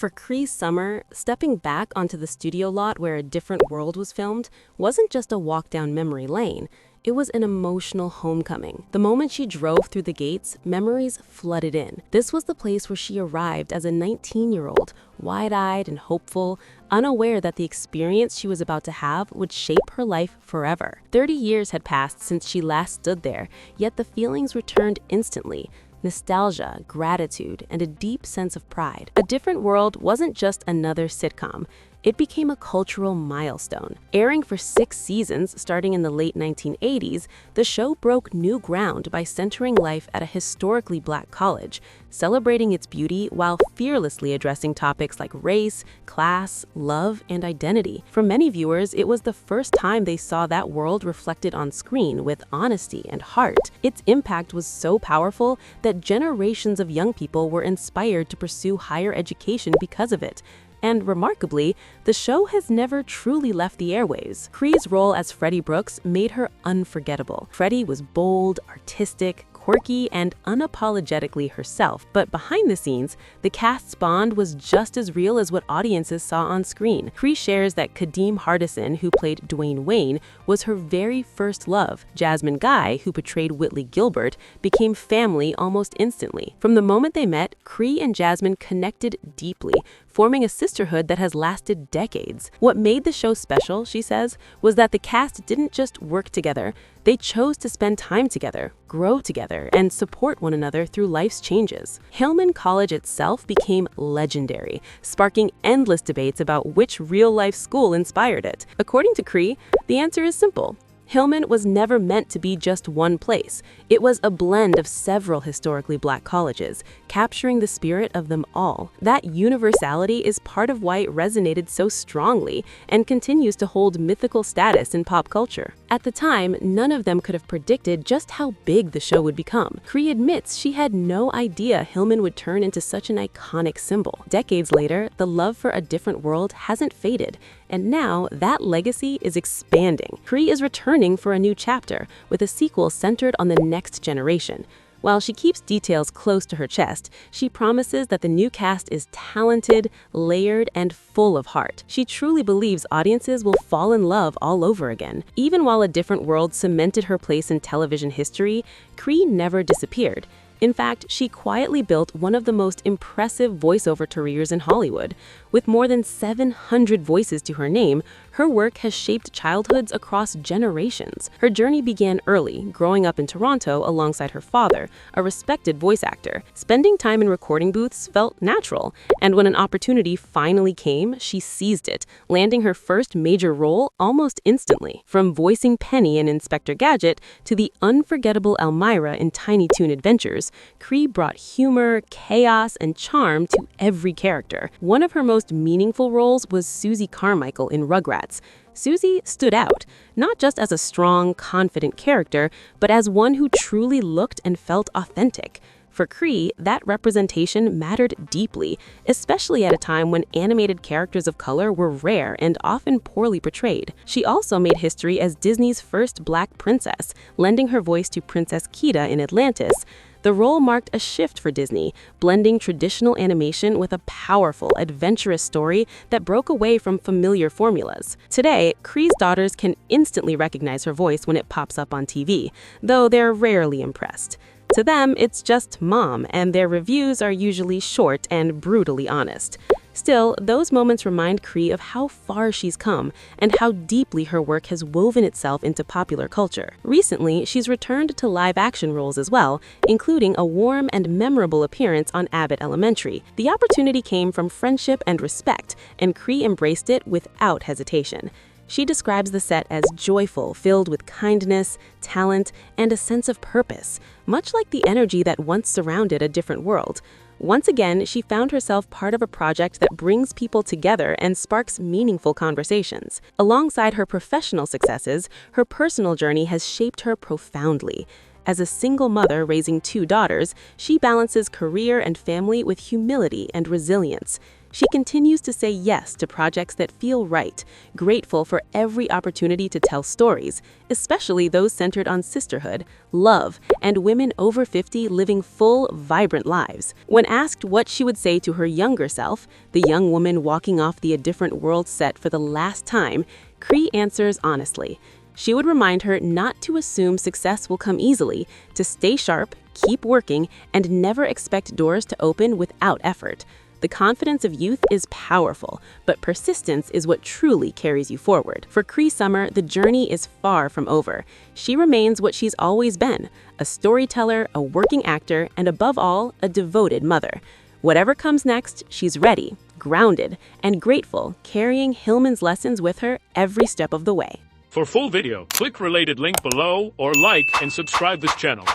For Cree Summer, stepping back onto the studio lot where A Different World was filmed wasn't just a walk down memory lane. It was an emotional homecoming. The moment she drove through the gates, memories flooded in. This was the place where she arrived as a 19-year-old, wide-eyed and hopeful, unaware that the experience she was about to have would shape her life forever. 30 years had passed since she last stood there, yet the feelings returned instantly. Nostalgia, gratitude, and a deep sense of pride. A Different World wasn't just another sitcom. It became a cultural milestone. Airing for 6 seasons starting in the late 1980s, the show broke new ground by centering life at a historically Black college, celebrating its beauty while fearlessly addressing topics like race, class, love, and identity. For many viewers, it was the first time they saw that world reflected on screen with honesty and heart. Its impact was so powerful that generations of young people were inspired to pursue higher education because of it. And remarkably, the show has never truly left the airwaves. Cree's role as Freddie Brooks made her unforgettable. Freddie was bold, artistic, quirky, and unapologetically herself. But behind the scenes, the cast's bond was just as real as what audiences saw on screen. Cree shares that Kadeem Hardison, who played Dwayne Wayne, was her very first love. Jasmine Guy, who portrayed Whitley Gilbert, became family almost instantly. From the moment they met, Cree and Jasmine connected deeply, forming a sisterhood that has lasted decades. What made the show special, she says, was that the cast didn't just work together. They chose to spend time together, grow together, and support one another through life's changes. Hillman College itself became legendary, sparking endless debates about which real-life school inspired it. According to Cree, the answer is simple. Hillman was never meant to be just one place. It was a blend of several historically Black colleges, capturing the spirit of them all. That universality is part of why it resonated so strongly and continues to hold mythical status in pop culture. At the time, none of them could have predicted just how big the show would become. Cree admits she had no idea Hillman would turn into such an iconic symbol. Decades later, the love for A Different World hasn't faded, and now that legacy is expanding. Cree is returning for a new chapter, with a sequel centered on the next generation. While she keeps details close to her chest, she promises that the new cast is talented, layered, and full of heart. She truly believes audiences will fall in love all over again. Even while A Different World cemented her place in television history, Cree never disappeared. In fact, she quietly built one of the most impressive voiceover careers in Hollywood. With more than 700 voices to her name, her work has shaped childhoods across generations. Her journey began early, growing up in Toronto alongside her father, a respected voice actor. Spending time in recording booths felt natural, and when an opportunity finally came, she seized it, landing her first major role almost instantly. From voicing Penny in Inspector Gadget to the unforgettable Elmira in Tiny Toon Adventures, Cree brought humor, chaos, and charm to every character. One of her most meaningful roles was Susie Carmichael in Rugrats. Susie stood out, not just as a strong, confident character, but as one who truly looked and felt authentic. For Cree, that representation mattered deeply, especially at a time when animated characters of color were rare and often poorly portrayed. She also made history as Disney's first Black princess, lending her voice to Princess Kida in Atlantis. The role marked a shift for Disney, blending traditional animation with a powerful, adventurous story that broke away from familiar formulas. Today, Cree's daughters can instantly recognize her voice when it pops up on TV, though they're rarely impressed. To them, it's just mom, and their reviews are usually short and brutally honest. Still, those moments remind Cree of how far she's come and how deeply her work has woven itself into popular culture. Recently, she's returned to live-action roles as well, including a warm and memorable appearance on Abbott Elementary. The opportunity came from friendship and respect, and Cree embraced it without hesitation. She describes the set as joyful, filled with kindness, talent, and a sense of purpose, much like the energy that once surrounded A Different World. Once again, she found herself part of a project that brings people together and sparks meaningful conversations. Alongside her professional successes, her personal journey has shaped her profoundly. As a single mother raising 2 daughters, she balances career and family with humility and resilience. She continues to say yes to projects that feel right, grateful for every opportunity to tell stories, especially those centered on sisterhood, love, and women over 50 living full, vibrant lives. When asked what she would say to her younger self, the young woman walking off the A Different World set for the last time, Cree answers honestly. She would remind her not to assume success will come easily, to stay sharp, keep working, and never expect doors to open without effort. The confidence of youth is powerful, but persistence is what truly carries you forward. For Cree Summer, the journey is far from over. She remains what she's always been, a storyteller, a working actor, and above all, a devoted mother. Whatever comes next, she's ready, grounded, and grateful, carrying Hillman's lessons with her every step of the way. For full video, click related link below or like and subscribe this channel.